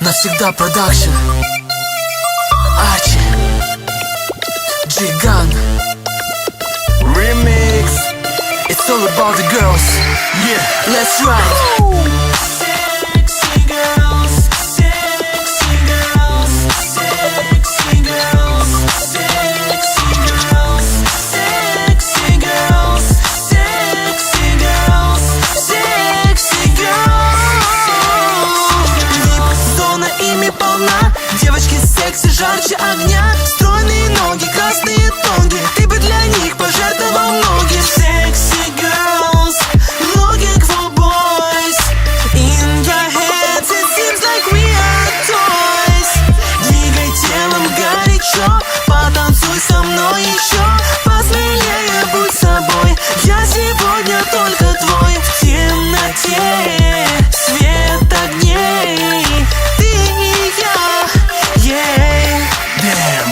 Навсегда продакшн, Арчи, Джиган, Remix. It's all about the girls. Yeah, let's ride. Sexy girls, sexy girls, sexy girls, sexy girls, sexy girls, sexy girls, sexy girls. Вип-зона ими полна, девочки секси жарче огня. Стройные ноги, красные тонги, ты бы для них пожертвовал многим. Sexy girls, looking for boys. In your heads it seems like we are toys. Двигай телом горячо, потанцуй со мной еще. Посмелее будь собой, я сегодня только твой. В темноте свет огней, ты и я, yeah. Damn.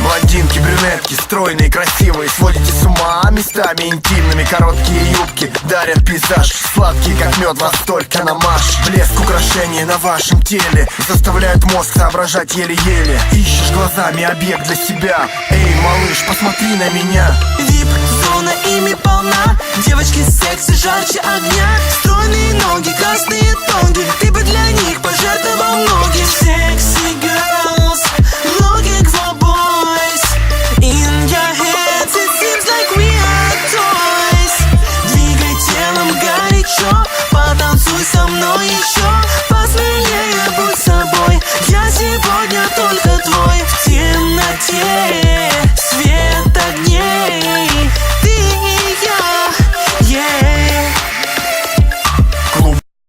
Блондинки, брюнетки, стройные, красивые, сводите с ума местами интимными. Короткие юбки дарят пейзаж, сладкий как мед, вас только намажь. Блеск украшений на вашем теле заставляют мозг соображать еле-еле. Ищешь глазами объект для себя. Эй, малыш, посмотри на меня. Вип-зона ими полна, девочки секси жарче огня. Стройные ноги, красные